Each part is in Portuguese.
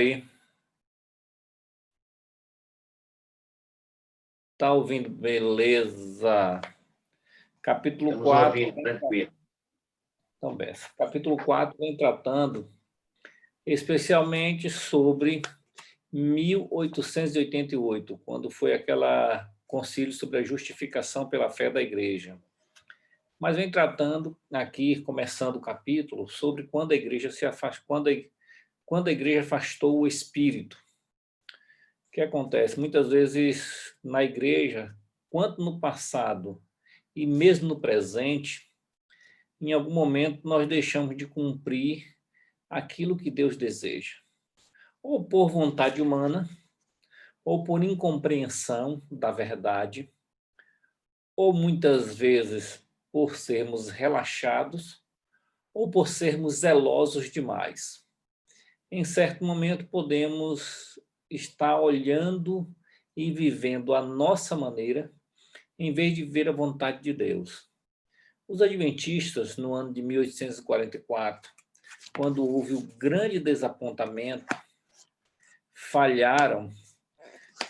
aí. Tá ouvindo? Beleza. Capítulo Estamos 4. ouvindo, tranquilo. Então, Bessa. Capítulo 4 vem tratando especialmente sobre 1888, quando foi aquela concílio sobre a justificação pela fé da igreja. Mas vem tratando aqui, começando o capítulo, sobre quando a igreja se afastou, quando a igreja afastou o espírito. O que acontece? Muitas vezes na igreja, quanto no passado e mesmo no presente, em algum momento nós deixamos de cumprir aquilo que Deus deseja. Ou por vontade humana, ou por incompreensão da verdade, ou muitas vezes por sermos relaxados, ou por sermos zelosos demais. Em certo momento podemos estar olhando e vivendo a nossa maneira, em vez de ver a vontade de Deus. Os adventistas, no ano de 1844, quando houve o grande desapontamento, falharam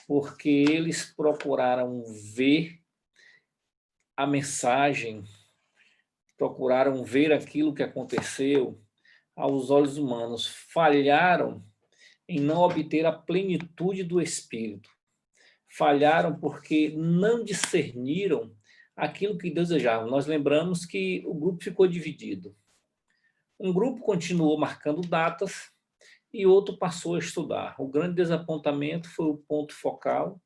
porque eles procuraram ver a mensagem, procuraram ver aquilo que aconteceu aos olhos humanos, falharam em não obter a plenitude do Espírito. Falharam porque não discerniram aquilo que Deus desejava. Nós lembramos que o grupo ficou dividido. Um grupo continuou marcando datas e outro passou a estudar. O grande desapontamento foi o ponto focal.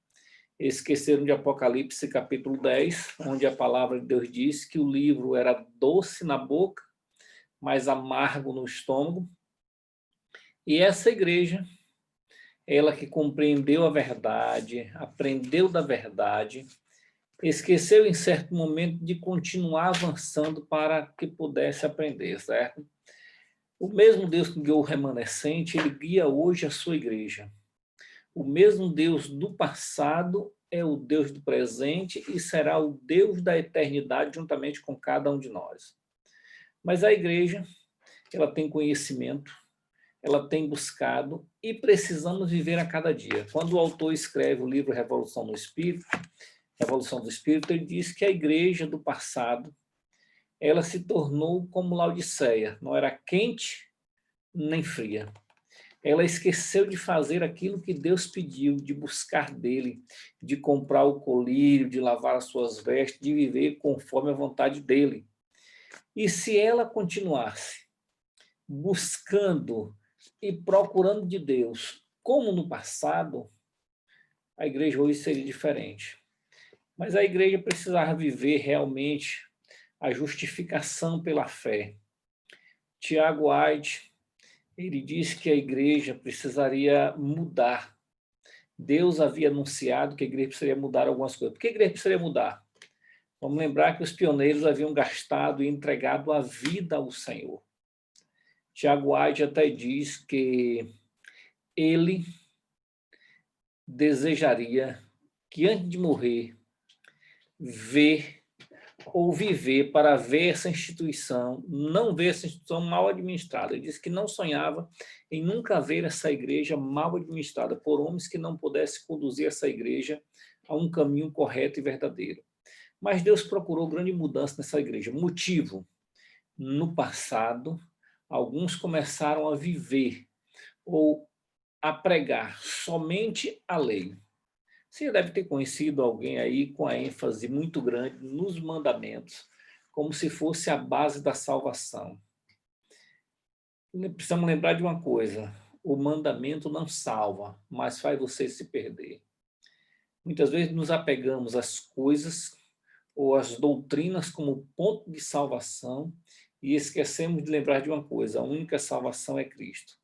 Esqueceram de Apocalipse capítulo 10, onde a palavra de Deus diz que o livro era doce na boca, mas amargo no estômago. E essa igreja, ela que compreendeu a verdade, aprendeu da verdade, esqueceu em certo momento de continuar avançando para que pudesse aprender, certo? O mesmo Deus que guiou o remanescente, ele guia hoje a sua igreja. O mesmo Deus do passado é o Deus do presente e será o Deus da eternidade juntamente com cada um de nós. Mas a igreja, ela tem conhecimento, ela tem buscado e precisamos viver a cada dia. Quando o autor escreve o livro Revolução do Espírito, ele diz que a igreja do passado, ela se tornou como Laodiceia, não era quente nem fria. Ela esqueceu de fazer aquilo que Deus pediu, de buscar dele, de comprar o colírio, de lavar as suas vestes, de viver conforme a vontade dele. E se ela continuasse buscando e procurando de Deus, como no passado, a igreja hoje seria diferente. Mas a igreja precisava viver realmente a justificação pela fé. Tiago White, ele diz que a igreja precisaria mudar. Deus havia anunciado que a igreja precisaria mudar algumas coisas. Por que a igreja precisaria mudar? Vamos lembrar que os pioneiros haviam gastado e entregado a vida ao Senhor. Tiago White até diz que ele desejaria que antes de morrer, ver ou viver para ver essa instituição, não ver essa instituição mal administrada. Ele disse que não sonhava em nunca ver essa igreja mal administrada por homens que não pudessem conduzir essa igreja a um caminho correto e verdadeiro. Mas Deus procurou grande mudança nessa igreja. Motivo: no passado, alguns começaram a viver ou a pregar somente a lei. Você deve ter conhecido alguém aí com a ênfase muito grande nos mandamentos, como se fosse a base da salvação. Precisamos lembrar de uma coisa: o mandamento não salva, mas faz você se perder. Muitas vezes nos apegamos às coisas ou às doutrinas como ponto de salvação e esquecemos de lembrar de uma coisa: a única salvação é Cristo.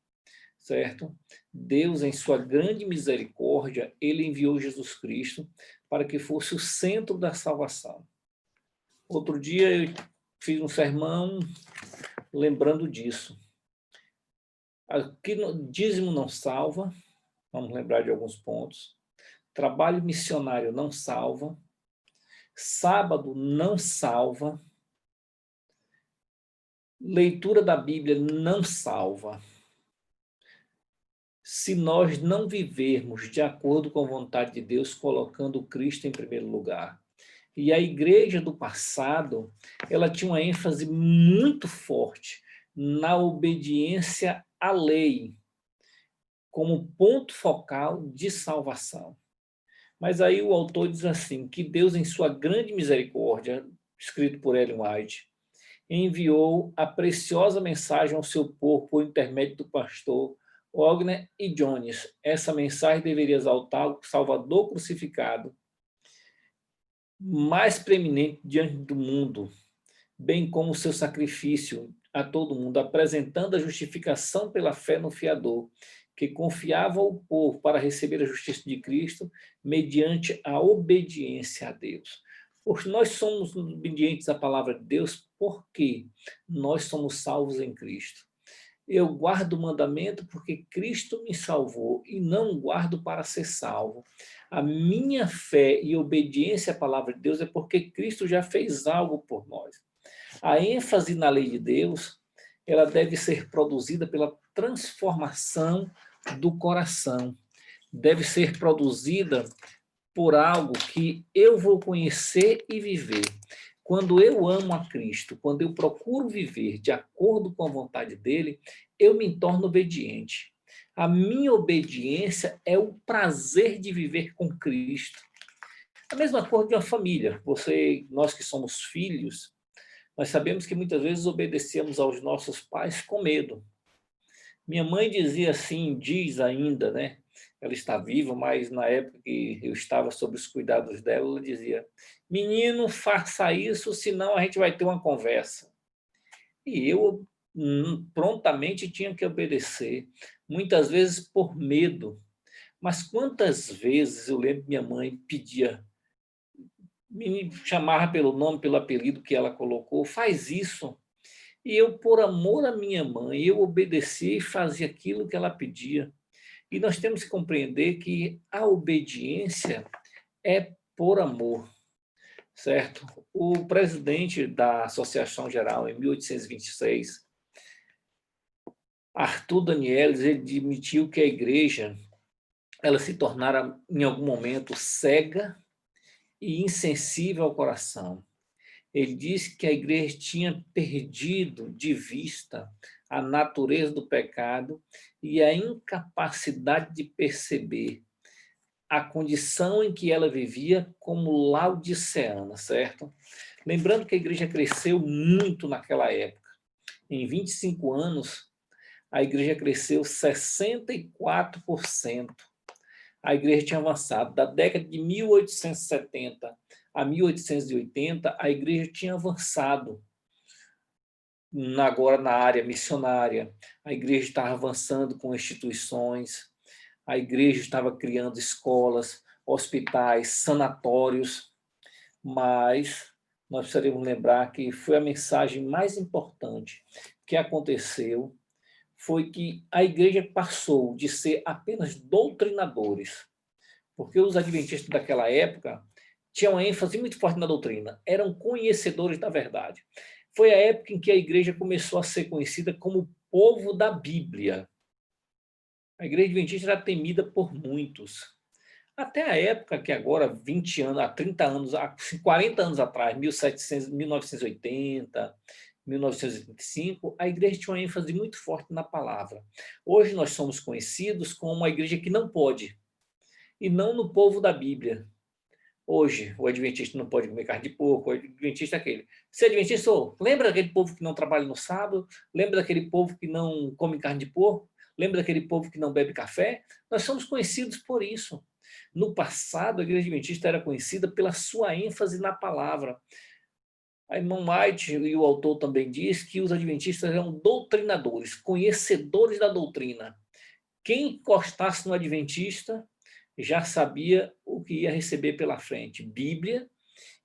Certo? Deus, em sua grande misericórdia, ele enviou Jesus Cristo para que fosse o centro da salvação. Outro dia eu fiz um sermão lembrando disso. Aqui, dízimo não salva, vamos lembrar de alguns pontos. Trabalho missionário não salva. Sábado não salva. Leitura da Bíblia não salva. se nós não vivermos de acordo com a vontade de Deus, colocando Cristo em primeiro lugar. E a igreja do passado, ela tinha uma ênfase muito forte na obediência à lei, como ponto focal de salvação. Mas aí o autor diz assim, que Deus, em sua grande misericórdia, escrito por Ellen White, enviou a preciosa mensagem ao seu povo por intermédio do pastor Wagner e Jones. Essa mensagem deveria exaltar o Salvador crucificado, mais preeminente diante do mundo, bem como o seu sacrifício a todo mundo, apresentando a justificação pela fé no fiador, que confiava ao povo para receber a justiça de Cristo mediante a obediência a Deus. Porque nós somos obedientes à palavra de Deus porque nós somos salvos em Cristo. Eu guardo o mandamento porque Cristo me salvou e não guardo para ser salvo. A minha fé e obediência à palavra de Deus é porque Cristo já fez algo por nós. A ênfase na lei de Deus, ela deve ser produzida pela transformação do coração. Deve ser produzida por algo que eu vou conhecer e viver. Quando eu amo a Cristo, quando eu procuro viver de acordo com a vontade dele, eu me torno obediente. A minha obediência é o prazer de viver com Cristo. A mesma coisa de uma família. Nós que somos filhos, nós sabemos que muitas vezes obedecemos aos nossos pais com medo. Minha mãe dizia assim, diz ainda, né? Ela está viva, mas na época que eu estava sob os cuidados dela, ela dizia, menino, faça isso, senão a gente vai ter uma conversa. E eu prontamente tinha que obedecer, muitas vezes por medo. Mas quantas vezes eu lembro que minha mãe pedia, me chamava pelo nome, pelo apelido que ela colocou, faz isso. E eu, por amor à minha mãe, eu obedecia e fazia aquilo que ela pedia. E nós temos que compreender que a obediência é por amor, certo? O presidente da Associação Geral, em 1826, Arthur Danielis, ele admitiu que a igreja ela se tornara, em algum momento, cega e insensível ao coração. Ele disse que a igreja tinha perdido de vista a natureza do pecado e a incapacidade de perceber a condição em que ela vivia como laodiceana, certo? Lembrando que a igreja cresceu muito naquela época. Em 25 anos, a igreja cresceu 64%. A igreja tinha avançado. Da década de 1870 a 1880, a igreja tinha avançado agora na área missionária. A igreja estava avançando com instituições, a igreja estava criando escolas, hospitais, sanatórios, mas nós precisaríamos lembrar que foi a mensagem mais importante que aconteceu, foi que a igreja passou de ser apenas doutrinadores, porque os adventistas daquela época tinham ênfase muito forte na doutrina, eram conhecedores da verdade. Foi a época em que a igreja começou a ser conhecida como povo da Bíblia. A igreja adventista era temida por muitos. Até a época que agora, 20 anos, há 30 anos, há 40 anos atrás, 1980, 1985, a igreja tinha uma ênfase muito forte na palavra. Hoje nós somos conhecidos como uma igreja que não pode, e não no povo da Bíblia. Hoje, o adventista não pode comer carne de porco, o adventista é aquele. Se adventista, lembra daquele povo que não trabalha no sábado? Lembra daquele povo que não come carne de porco? Lembra daquele povo que não bebe café? Nós somos conhecidos por isso. No passado, a igreja adventista era conhecida pela sua ênfase na palavra. A irmã White, e o autor também diz, que os adventistas eram doutrinadores, conhecedores da doutrina. Quem encostasse no adventista já sabia o que ia receber pela frente, Bíblia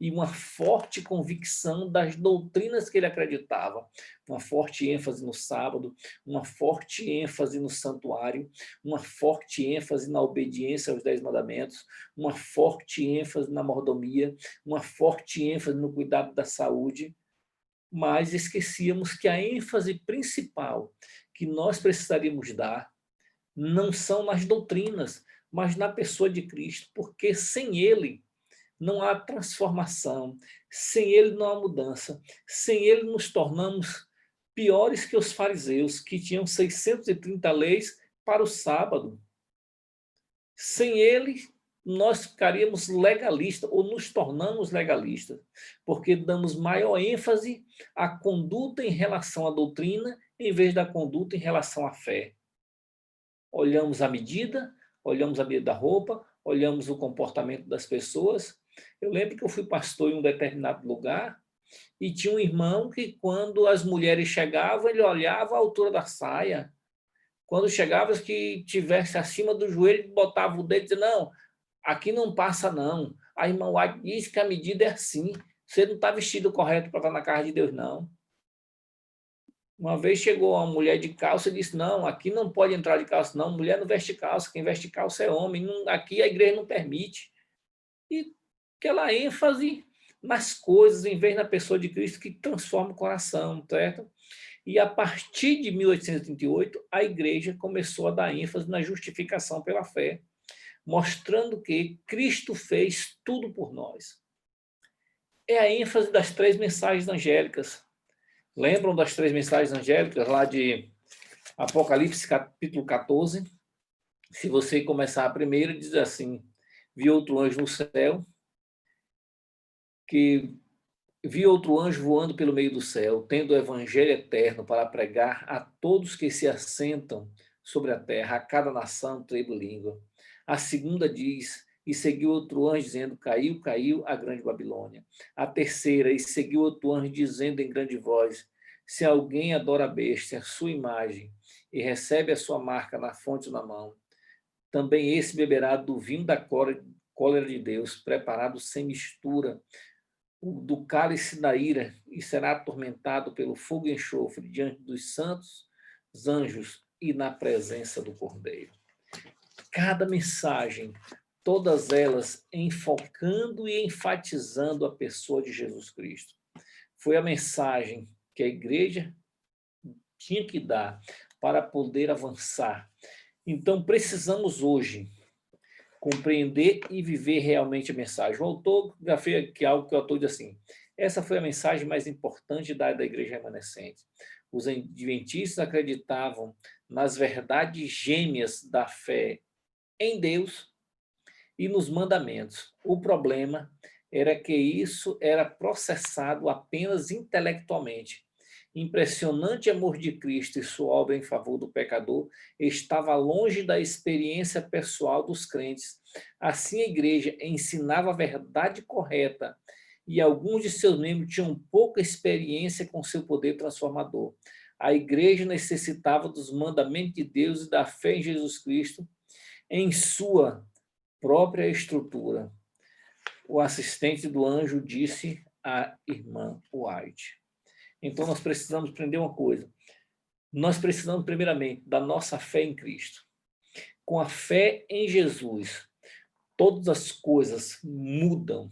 e uma forte convicção das doutrinas que ele acreditava, uma forte ênfase no sábado, uma forte ênfase no santuário, uma forte ênfase na obediência aos 10 mandamentos, uma forte ênfase na mordomia, uma forte ênfase no cuidado da saúde, mas esquecíamos que a ênfase principal que nós precisaríamos dar não são nas doutrinas, mas na pessoa de Cristo, porque sem ele não há transformação, sem ele não há mudança, sem ele nos tornamos piores que os fariseus, que tinham 630 leis para o sábado. Sem ele, nós ficaríamos legalistas, ou nos tornamos legalistas, porque damos maior ênfase à conduta em relação à doutrina, em vez da conduta em relação à fé. Olhamos a medida da roupa, olhamos o comportamento das pessoas. Eu lembro que eu fui pastor em um determinado lugar e tinha um irmão que, quando as mulheres chegavam, ele olhava a altura da saia. Quando chegava, que tivesse acima do joelho, ele botava o dedo e dizia, não, aqui não passa não. A irmã White disse que a medida é assim. Você não está vestido correto para estar na casa de Deus, não. Uma vez chegou uma mulher de calça e disse, não, aqui não pode entrar de calça, não. Mulher não veste calça, quem veste calça é homem. Não, aqui a igreja não permite. E aquela ênfase nas coisas, em vez na pessoa de Cristo, que transforma o coração, certo? E a partir de 1838, a igreja começou a dar ênfase na justificação pela fé, mostrando que Cristo fez tudo por nós. É a ênfase das 3 mensagens angélicas. Lembram das 3 mensagens angélicas lá de Apocalipse capítulo 14? Se você começar a primeira, diz assim, vi outro anjo no céu, que vi outro anjo voando pelo meio do céu, tendo o evangelho eterno para pregar a todos que se assentam sobre a terra, a cada nação, tribo e língua. A segunda diz, e seguiu outro anjo dizendo, caiu, caiu a grande Babilônia. A terceira, e seguiu outro anjo dizendo em grande voz, se alguém adora a besta, a sua imagem, e recebe a sua marca na fonte ou na mão, também esse beberá do vinho da cólera de Deus, preparado sem mistura, do cálice da ira, e será atormentado pelo fogo e enxofre diante dos santos anjos e na presença do Cordeiro. Cada mensagem, todas elas enfocando e enfatizando a pessoa de Jesus Cristo. Foi a mensagem que a igreja tinha que dar para poder avançar. Então, precisamos hoje compreender e viver realmente a mensagem. O autor já fez aqui algo que o autor diz assim, essa foi a mensagem mais importante da igreja remanescente. Os adventistas acreditavam nas verdades gêmeas da fé em Deus e nos mandamentos. O problema era que isso era processado apenas intelectualmente. Impressionante amor de Cristo e sua obra em favor do pecador estava longe da experiência pessoal dos crentes. Assim, a igreja ensinava a verdade correta e alguns de seus membros tinham pouca experiência com seu poder transformador. A igreja necessitava dos mandamentos de Deus e da fé em Jesus Cristo em sua própria estrutura. O assistente do anjo disse à irmã White. Então, nós precisamos aprender uma coisa. Nós precisamos, primeiramente, da nossa fé em Cristo. Com a fé em Jesus, todas as coisas mudam.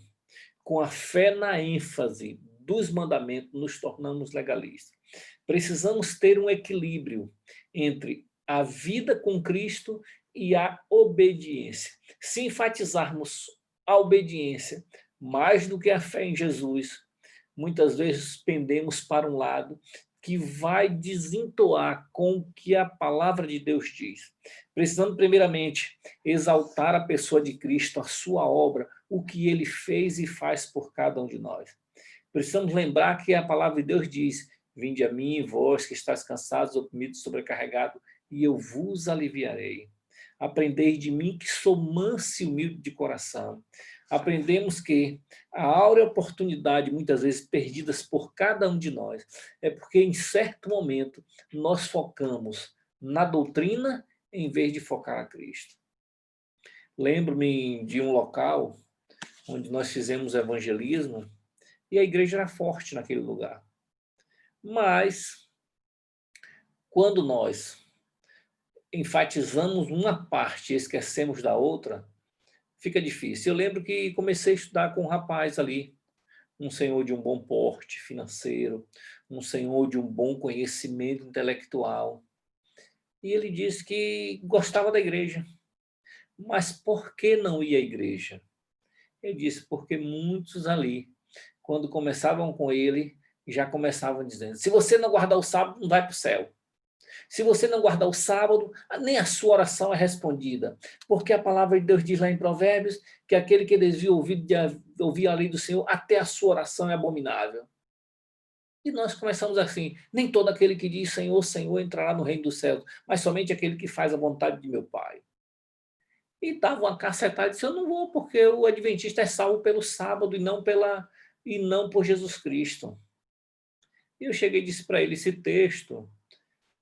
Com a fé na ênfase dos mandamentos, nos tornamos legalistas. Precisamos ter um equilíbrio entre a vida com Cristo e a obediência. Se enfatizarmos a obediência mais do que a fé em Jesus, muitas vezes pendemos para um lado que vai desentoar com o que a palavra de Deus diz. Precisamos, primeiramente, exaltar a pessoa de Cristo, a sua obra, o que ele fez e faz por cada um de nós. Precisamos lembrar que a palavra de Deus diz, vinde a mim, vós que estáis cansados, oprimidos, sobrecarregados, e eu vos aliviarei. Aprendei de mim que sou manso e humilde de coração. Aprendemos que a áurea oportunidade, muitas vezes perdidas por cada um de nós, é porque em certo momento nós focamos na doutrina em vez de focar a Cristo. Lembro-me de um local onde nós fizemos evangelismo e a igreja era forte naquele lugar. Mas, quando nós enfatizamos uma parte e esquecemos da outra, fica difícil. Eu lembro que comecei a estudar com um rapaz ali, um senhor de um bom porte financeiro, um senhor de um bom conhecimento intelectual. E ele disse que gostava da igreja. Mas por que não ia à igreja? Ele disse, porque muitos ali, quando começavam com ele, já começavam dizendo, se você não guardar o sábado, não vai para o céu. Se você não guardar o sábado, nem a sua oração é respondida. Porque a palavra de Deus diz lá em Provérbios que aquele que desvia o ouvido de ouvir a lei do Senhor, até a sua oração é abominável. E nós começamos assim, nem todo aquele que diz Senhor, Senhor entrará no reino dos céus, mas somente aquele que faz a vontade de meu Pai. E dava uma cacetada e disse, eu não vou, porque o adventista é salvo pelo sábado e não por Jesus Cristo. E eu cheguei e disse para ele, esse texto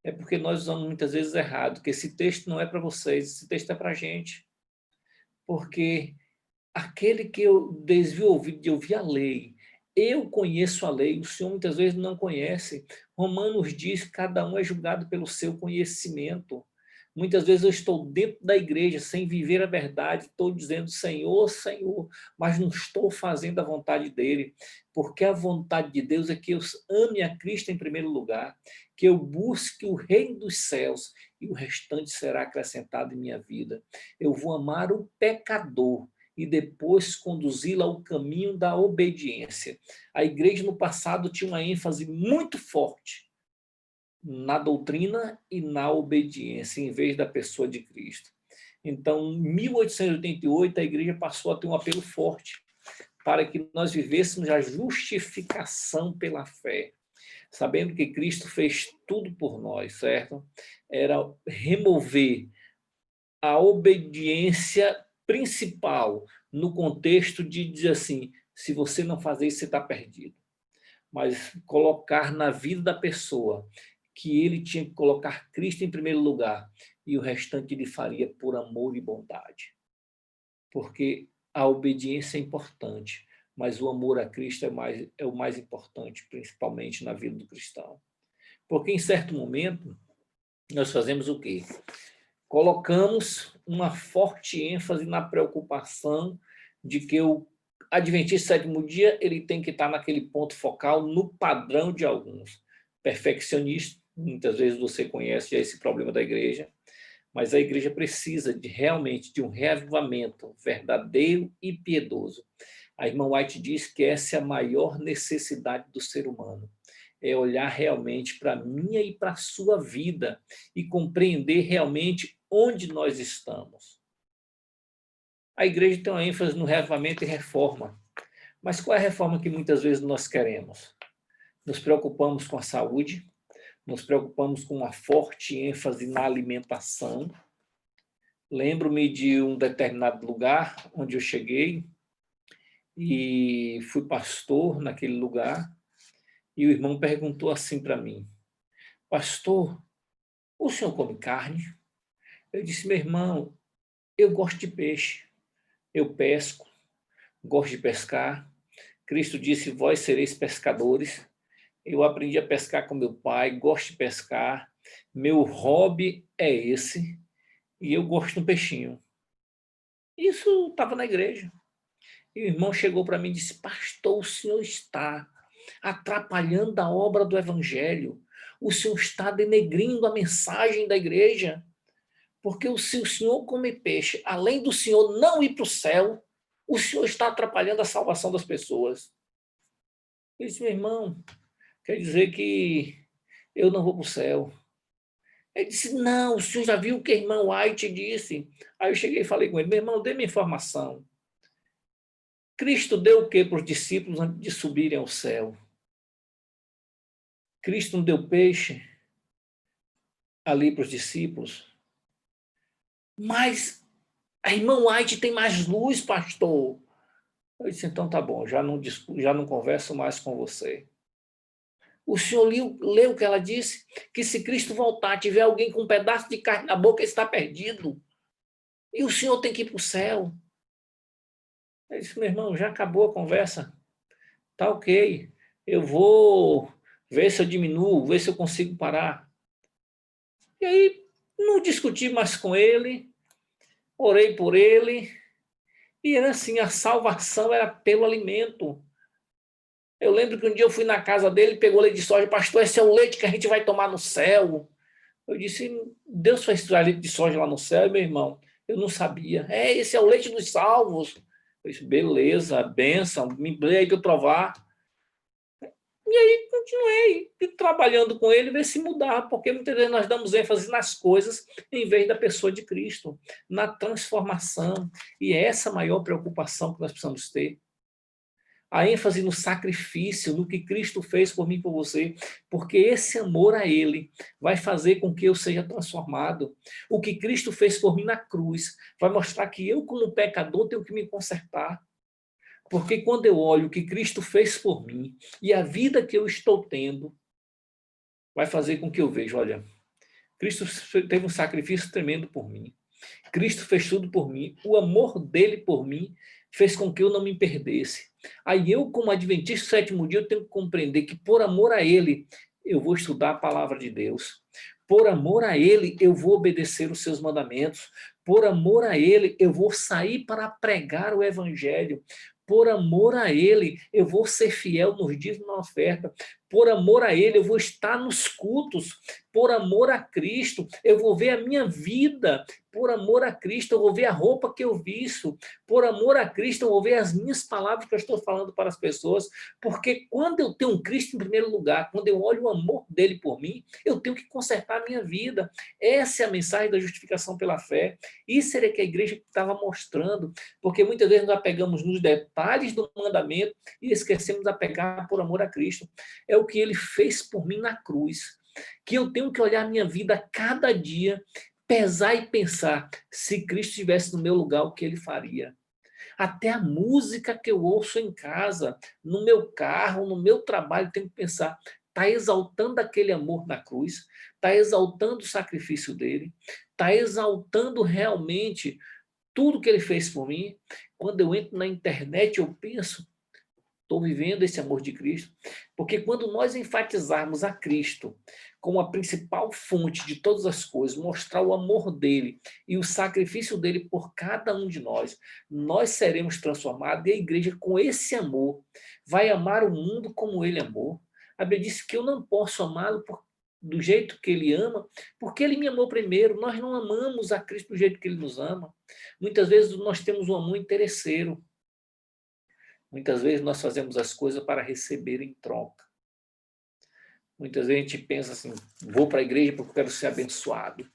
é porque nós usamos muitas vezes errado, que esse texto não é para vocês, esse texto é para a gente. Porque aquele que eu desvio o ouvido de ouvir a lei, eu conheço a lei, o Senhor muitas vezes não conhece. Romanos diz que cada um é julgado pelo seu conhecimento. Muitas vezes eu estou dentro da igreja sem viver a verdade, estou dizendo Senhor, Senhor, mas não estou fazendo a vontade dele, porque a vontade de Deus é que eu ame a Cristo em primeiro lugar, que eu busque o reino dos céus e o restante será acrescentado em minha vida. Eu vou amar o pecador e depois conduzi-la ao caminho da obediência. A igreja no passado tinha uma ênfase muito forte na doutrina e na obediência, em vez da pessoa de Cristo. Então, em 1888, a igreja passou a ter um apelo forte para que nós vivêssemos a justificação pela fé, sabendo que Cristo fez tudo por nós, certo? Era remover a obediência principal no contexto de dizer assim, se você não fazer isso, você está perdido. Mas colocar na vida da pessoa que ele tinha que colocar Cristo em primeiro lugar e o restante ele faria por amor e bondade. Porque a obediência é importante, mas o amor a Cristo é o mais importante, principalmente na vida do cristão. Porque em certo momento, nós fazemos o quê? Colocamos uma forte ênfase na preocupação de que o adventista sétimo dia ele tem que estar naquele ponto focal no padrão de alguns. Perfeccionista, muitas vezes você conhece já esse problema da igreja, mas a igreja precisa realmente de um reavivamento verdadeiro e piedoso. A irmã White diz que essa é a maior necessidade do ser humano. É olhar realmente para a minha e para a sua vida e compreender realmente onde nós estamos. A igreja tem uma ênfase no reavivamento e reforma. Mas qual é a reforma que muitas vezes nós queremos? Nos preocupamos com a saúde, nos preocupamos com uma forte ênfase na alimentação. Lembro-me de um determinado lugar onde eu cheguei e fui pastor naquele lugar e o irmão perguntou assim para mim, pastor, o senhor come carne? Eu disse, meu irmão, eu gosto de peixe, eu pesco, gosto de pescar. Cristo disse, vós sereis pescadores. Eu aprendi a pescar com meu pai, gosto de pescar. Meu hobby é esse e eu gosto de um peixinho. Isso estava na igreja. E o irmão chegou para mim e disse, pastor, o senhor está atrapalhando a obra do evangelho. O senhor está denegrindo a mensagem da igreja. Porque se o senhor comer peixe, além do senhor não ir para o céu, o senhor está atrapalhando a salvação das pessoas. Eu disse, meu irmão, quer dizer que eu não vou para o céu. Ele disse, não, o senhor já viu o que a irmã White disse? Aí eu cheguei e falei com ele, meu irmão, dê-me informação. Cristo deu o que para os discípulos antes de subirem ao céu? Cristo não deu peixe ali para os discípulos? Mas a irmã White tem mais luz, pastor. Eu disse, então tá bom, já não converso mais com você. O senhor leu o que ela disse? Que se Cristo voltar, tiver alguém com um pedaço de carne na boca, ele está perdido. E o senhor tem que ir para o céu. Eu disse, meu irmão, já acabou a conversa. Tá ok. Eu vou ver se eu diminuo, ver se eu consigo parar. E aí, não discuti mais com ele, orei por ele, e era assim, a salvação era pelo alimento. Eu lembro que um dia eu fui na casa dele, pegou leite de soja, pastor, esse é o leite que a gente vai tomar no céu. Eu disse, Deus faz leite de soja lá no céu, meu irmão. Eu não sabia. Esse é o leite dos salvos. Eu disse, beleza, benção, me dê aí para eu provar. E aí continuei trabalhando com ele, ver se mudar, porque muitas vezes nós damos ênfase nas coisas em vez da pessoa de Cristo, na transformação. E é essa a maior preocupação que nós precisamos ter. A ênfase no sacrifício, no que Cristo fez por mim e por você, porque esse amor a Ele vai fazer com que eu seja transformado. O que Cristo fez por mim na cruz vai mostrar que eu, como pecador, tenho que me consertar. Porque quando eu olho o que Cristo fez por mim e a vida que eu estou tendo, vai fazer com que eu veja, olha, Cristo teve um sacrifício tremendo por mim. Cristo fez tudo por mim. O amor dele por mim fez com que eu não me perdesse. Aí eu, como adventista do sétimo dia, eu tenho que compreender que por amor a ele, eu vou estudar a palavra de Deus. Por amor a ele, eu vou obedecer os seus mandamentos. Por amor a ele, eu vou sair para pregar o evangelho. Por amor a ele, eu vou ser fiel nos dias da oferta. Por amor a ele, eu vou estar nos cultos. Por amor a Cristo, eu vou ver a minha vida. Por amor a Cristo, eu vou ver a roupa que eu visto. Por amor a Cristo, eu vou ver as minhas palavras que eu estou falando para as pessoas. Porque quando eu tenho um Cristo em primeiro lugar, quando eu olho o amor dele por mim, eu tenho que consertar a minha vida. Essa é a mensagem da justificação pela fé. Isso era que a igreja estava mostrando. Porque muitas vezes nós pegamos nos detalhes do mandamento e esquecemos de apegar por amor a Cristo. É o que ele fez por mim na cruz. Que eu tenho que olhar a minha vida a cada dia, pesar e pensar, se Cristo estivesse no meu lugar, o que ele faria? Até a música que eu ouço em casa, no meu carro, no meu trabalho, tenho que pensar, está exaltando aquele amor na cruz, está exaltando o sacrifício dele, está exaltando realmente tudo que ele fez por mim. Quando eu entro na internet, eu penso, estou vivendo esse amor de Cristo, porque quando nós enfatizarmos a Cristo como a principal fonte de todas as coisas, mostrar o amor dele e o sacrifício dele por cada um de nós, nós seremos transformados e a igreja com esse amor vai amar o mundo como ele amou. A Bíblia disse que eu não posso amá-lo do jeito que ele ama, porque ele me amou primeiro. Nós não amamos a Cristo do jeito que ele nos ama. Muitas vezes nós temos um amor interesseiro. Muitas vezes nós fazemos as coisas para receber em troca. Muitas vezes a gente pensa assim, vou para a igreja porque eu quero ser abençoado.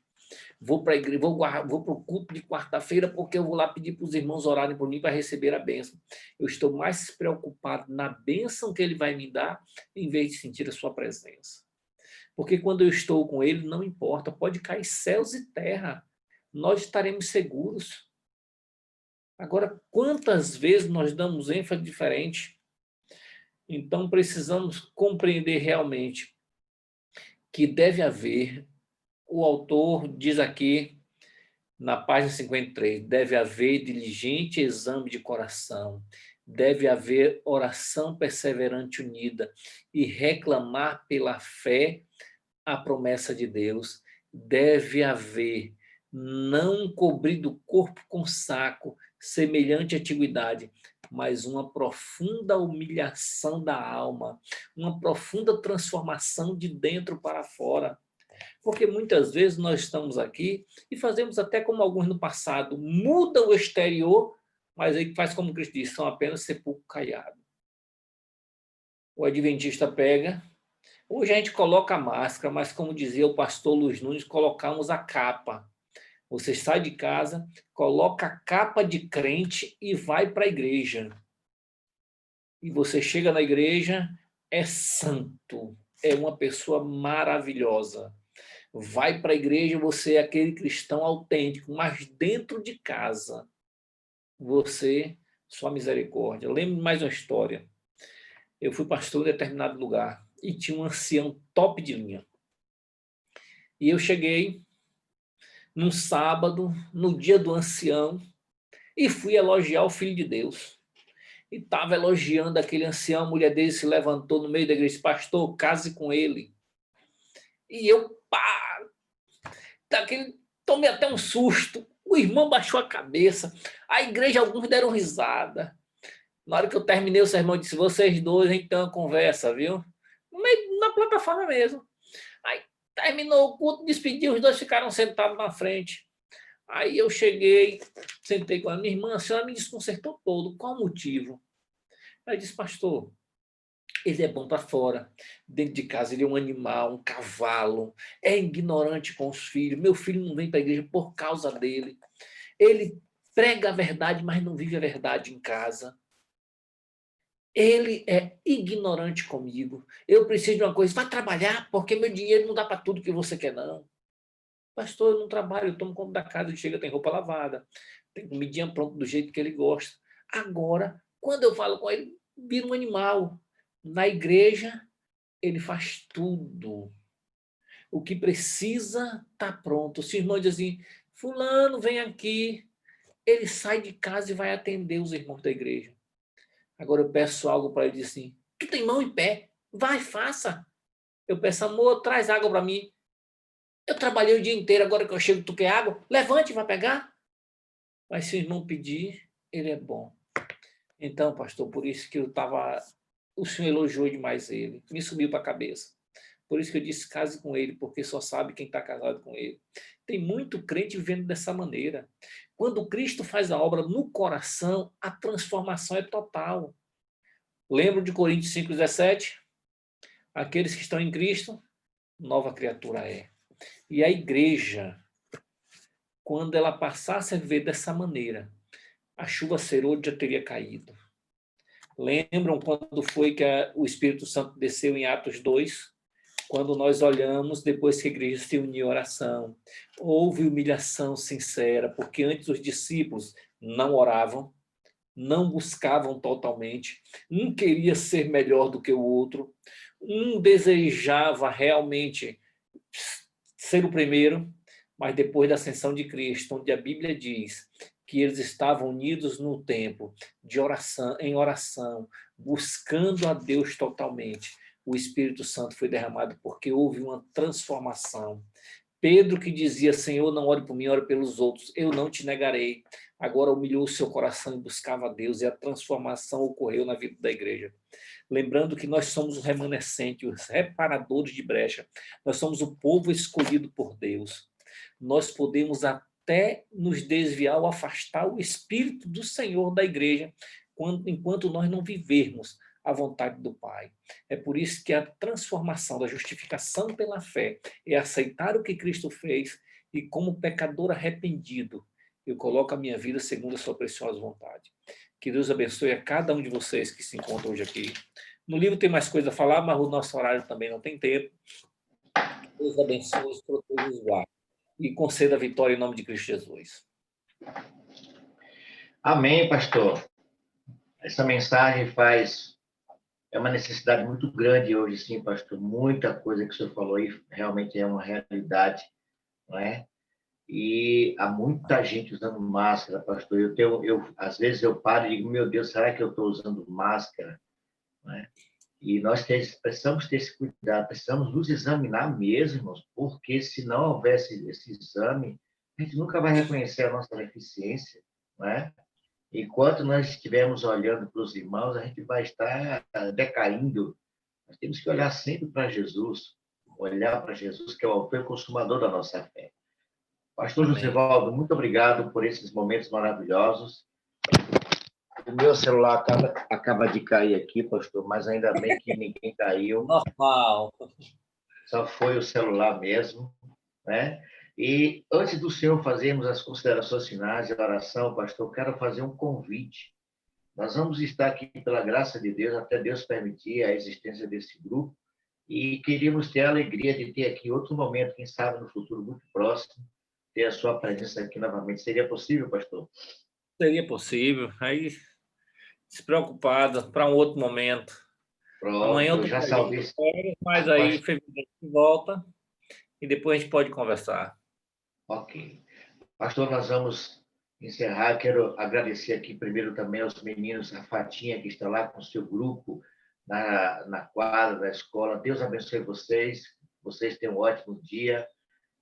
Vou para a igreja, vou para o culto de quarta-feira porque eu vou lá pedir para os irmãos orarem por mim para receber a bênção. Eu estou mais preocupado na bênção que ele vai me dar em vez de sentir a sua presença. Porque quando eu estou com ele, não importa, pode cair céus e terra, nós estaremos seguros. Agora, quantas vezes nós damos ênfase diferente? Então, precisamos compreender realmente que deve haver, o autor diz aqui, na página 53, deve haver diligente exame de coração, deve haver oração perseverante unida e reclamar pela fé a promessa de Deus, deve haver não cobrir do corpo com saco, semelhante à antiguidade, mas uma profunda humilhação da alma, uma profunda transformação de dentro para fora. Porque muitas vezes nós estamos aqui e fazemos até como alguns no passado, muda o exterior, mas aí faz como Cristo disse, são apenas sepulcro caiado. O adventista pega, hoje a gente coloca a máscara, mas como dizia o pastor Luiz Nunes, colocamos a capa. Você sai de casa, coloca a capa de crente e vai para a igreja. E você chega na igreja, é santo, é uma pessoa maravilhosa. Vai para a igreja, você é aquele cristão autêntico, mas dentro de casa, você, sua misericórdia. Eu lembro mais uma história. Eu fui pastor em determinado lugar e tinha um ancião top de linha. E eu cheguei num sábado, no dia do ancião, e fui elogiar o Filho de Deus. E estava elogiando aquele ancião, a mulher dele se levantou no meio da igreja e disse, pastor, case com ele. E eu, pá, tomei até um susto. O irmão baixou a cabeça, a igreja, alguns deram risada. Na hora que eu terminei o sermão, eu disse, vocês dois, então, conversa, viu? Na plataforma mesmo. Aí Terminou o culto, despediu, os dois ficaram sentados na frente. Aí eu cheguei, sentei com a minha irmã, a senhora me desconcertou todo. Qual o motivo? Ela disse, pastor, ele é bom para fora. Dentro de casa ele é um animal, um cavalo. É ignorante com os filhos. Meu filho não vem para a igreja por causa dele. Ele prega a verdade, mas não vive a verdade em casa. Ele é ignorante comigo. Eu preciso de uma coisa. Vai trabalhar, porque meu dinheiro não dá para tudo que você quer, não. Pastor, eu não trabalho, eu tomo conta da casa, ele chega, tem roupa lavada, tem comidinha pronta do jeito que ele gosta. Agora, quando eu falo com ele, vira um animal. Na igreja, ele faz tudo. O que precisa está pronto. Se o irmão diz assim, fulano, vem aqui, ele sai de casa e vai atender os irmãos da igreja. Agora eu peço algo para ele, diz assim, tu tem mão e pé, vai, faça. Eu peço, amor, traz água para mim. Eu trabalhei o dia inteiro, agora que eu chego, tu quer água? Levante, vai pegar. Mas se o irmão pedir, ele é bom. Então, pastor, por isso que eu estava... O senhor elogiou demais ele, me subiu para a cabeça. Por isso que eu disse, case com ele, porque só sabe quem está casado com ele. Tem muito crente vivendo dessa maneira. Quando Cristo faz a obra no coração, a transformação é total. Lembro de Coríntios 5,17? Aqueles que estão em Cristo, nova criatura é. E a igreja, quando ela passasse a viver dessa maneira, a chuva serôdia já teria caído. Lembram quando foi que o Espírito Santo desceu em Atos 2? Quando nós olhamos, depois que a igreja se uniu em oração, houve humilhação sincera, porque antes os discípulos não oravam, não buscavam totalmente, um queria ser melhor do que o outro, um desejava realmente ser o primeiro, mas depois da ascensão de Cristo, onde a Bíblia diz que eles estavam unidos no tempo de oração, em oração, buscando a Deus totalmente, o Espírito Santo foi derramado porque houve uma transformação. Pedro que dizia, Senhor, não ore por mim, ore pelos outros, eu não te negarei. Agora humilhou o seu coração e buscava a Deus, e a transformação ocorreu na vida da igreja. Lembrando que nós somos o remanescente, os reparadores de brecha, nós somos o povo escolhido por Deus. Nós podemos até nos desviar ou afastar o Espírito do Senhor da igreja, enquanto nós não vivermos a vontade do Pai. É por isso que a transformação da justificação pela fé é aceitar o que Cristo fez e, como pecador arrependido, eu coloco a minha vida segundo a sua preciosa vontade. Que Deus abençoe a cada um de vocês que se encontram hoje aqui. No livro tem mais coisa a falar, mas o nosso horário também não tem tempo. Deus abençoe, os proteja e guarde. E conceda a vitória em nome de Cristo Jesus. Amém, pastor. Essa mensagem é uma necessidade muito grande hoje, sim, pastor. Muita coisa que o senhor falou aí realmente é uma realidade, não é? E há muita gente usando máscara, pastor. Às vezes eu paro e digo, meu Deus, será que eu estou usando máscara? Não é? E nós precisamos ter esse cuidado, precisamos nos examinar mesmo, porque se não houvesse esse exame, a gente nunca vai reconhecer a nossa deficiência, não é? Enquanto nós estivermos olhando para os irmãos, a gente vai estar decaindo. Nós temos que olhar sempre para Jesus, olhar para Jesus, que é o autor e consumador da nossa fé. Pastor Amém. Josivaldo, muito obrigado por esses momentos maravilhosos. O meu celular acaba de cair aqui, pastor, mas ainda bem que ninguém caiu. Normal. Só foi o celular mesmo, né? E antes do senhor fazermos as considerações finais e a oração, pastor, eu quero fazer um convite. Nós vamos estar aqui pela graça de Deus, até Deus permitir a existência desse grupo, e queríamos ter a alegria de ter aqui outro momento, quem sabe no futuro muito próximo, ter a sua presença aqui novamente. Seria possível, pastor? Seria possível. Aí, despreocupado, para um outro momento. Amanhã Pronto, eu eu estou já salvei. mas aí em fevereiro a gente volta e depois a gente pode conversar. Ok. Pastor, nós vamos encerrar. Quero agradecer aqui primeiro também aos meninos, a Fatinha, que está lá com o seu grupo na quadra da escola. Deus abençoe vocês. Vocês tenham um ótimo dia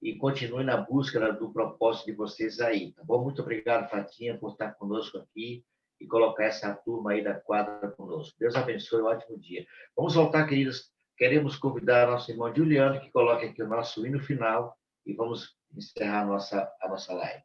e continue na busca do propósito de vocês aí, tá bom? Muito obrigado, Fatinha, por estar conosco aqui e colocar essa turma aí da quadra conosco. Deus abençoe, um ótimo dia. Vamos voltar, queridos, queremos convidar a nossa irmã Juliana, que coloque aqui o nosso hino final, e vamos encerrar a nossa live.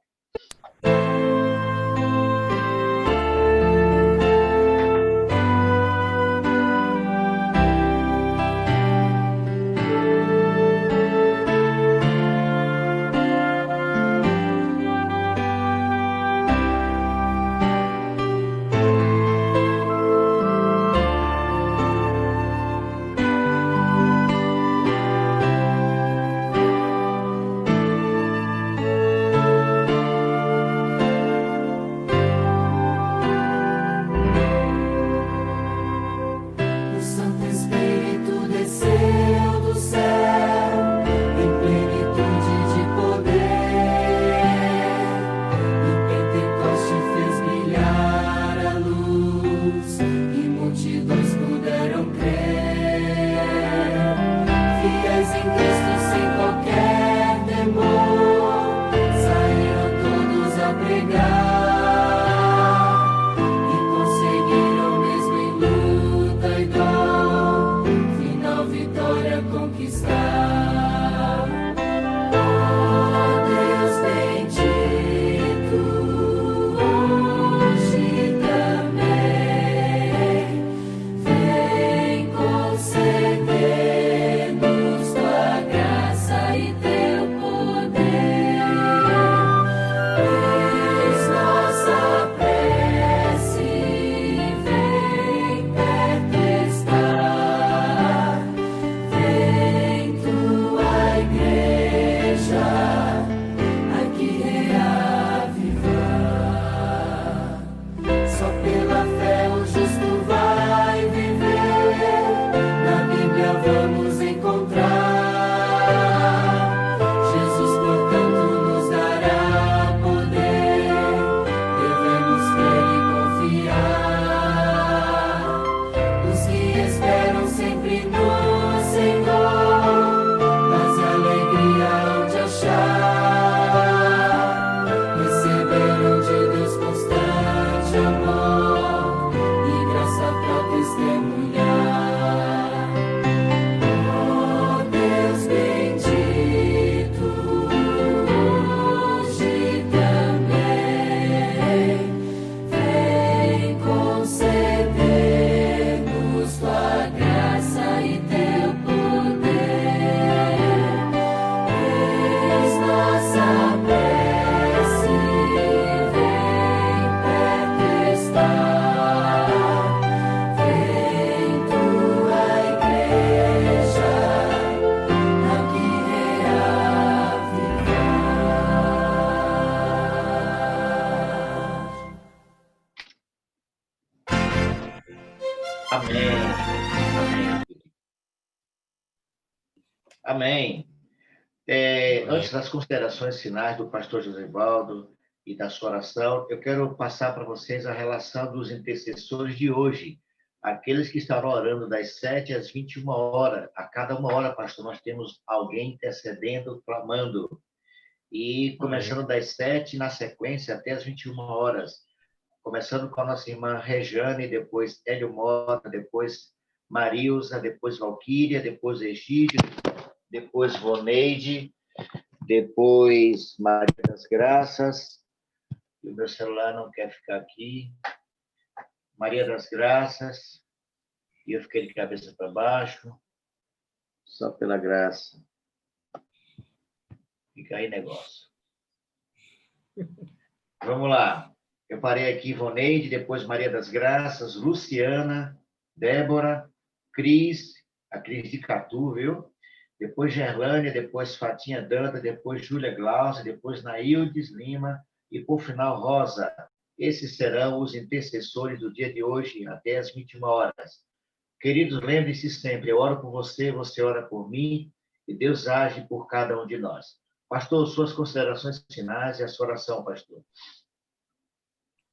Amém. Antes das considerações finais do pastor Josivaldo e da sua oração, eu quero passar para vocês a relação dos intercessores de hoje. Aqueles que estarão orando das 7 às 21 horas. A cada 1 hora, pastor, nós temos alguém intercedendo, clamando. E começando das 7, na sequência, até as 21 horas. Começando com a nossa irmã Rejane, depois Hélio Mota, depois Marilza, depois Valquíria, depois Egídio, depois Voneide, depois Maria das Graças, e o meu celular não quer ficar aqui, Maria das Graças, e eu fiquei de cabeça para baixo, só pela graça. Fica aí negócio. Vamos lá. Eu parei aqui, Voneide, depois Maria das Graças, Luciana, Débora, Cris, a Cris de Catu, viu? Depois Gerlânia, depois Fatinha Danta, depois Júlia Glaucia, depois Naildes Lima e, por final, Rosa. Esses serão os intercessores do dia de hoje, até as 21 horas. Queridos, lembre-se sempre, eu oro por você, você ora por mim, e Deus age por cada um de nós. Pastor, suas considerações finais e a sua oração, pastor.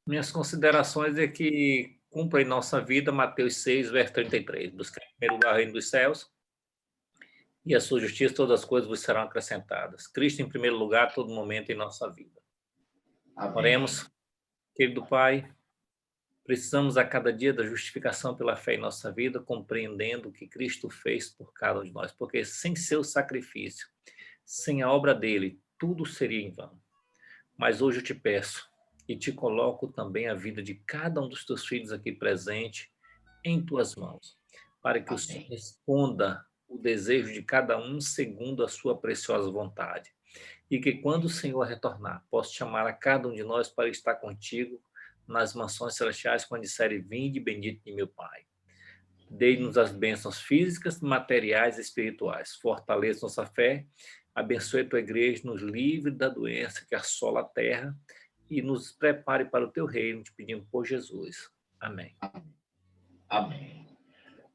Minhas considerações é que cumpra em nossa vida Mateus 6, verso 33. Buscar em primeiro lugar o reino dos céus e a sua justiça, todas as coisas vos serão acrescentadas. Cristo em primeiro lugar, a todo momento em nossa vida. Amém. Oremos. Querido Pai, Precisamos a cada dia da justificação pela fé em nossa vida, compreendendo o que Cristo fez por cada um de nós, porque sem seu sacrifício, sem a obra dele, tudo seria em vão. Mas hoje eu te peço e te coloco também a vida de cada um dos teus filhos aqui presente em tuas mãos, para que o Senhor Amém. responda o desejo de cada um segundo a sua preciosa vontade. E que quando o Senhor retornar, possa chamar a cada um de nós para estar contigo nas mansões celestiais, quando disserem: vinde, bendito de meu Pai. Dê-nos as bênçãos físicas, materiais e espirituais. Fortaleça nossa fé, abençoe a tua igreja, nos livre da doença que assola a terra e nos prepare para o teu reino, te pedimos por Jesus. Amém. Amém.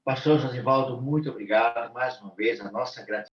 Pastor Josivaldo, muito obrigado mais uma vez. A nossa gratidão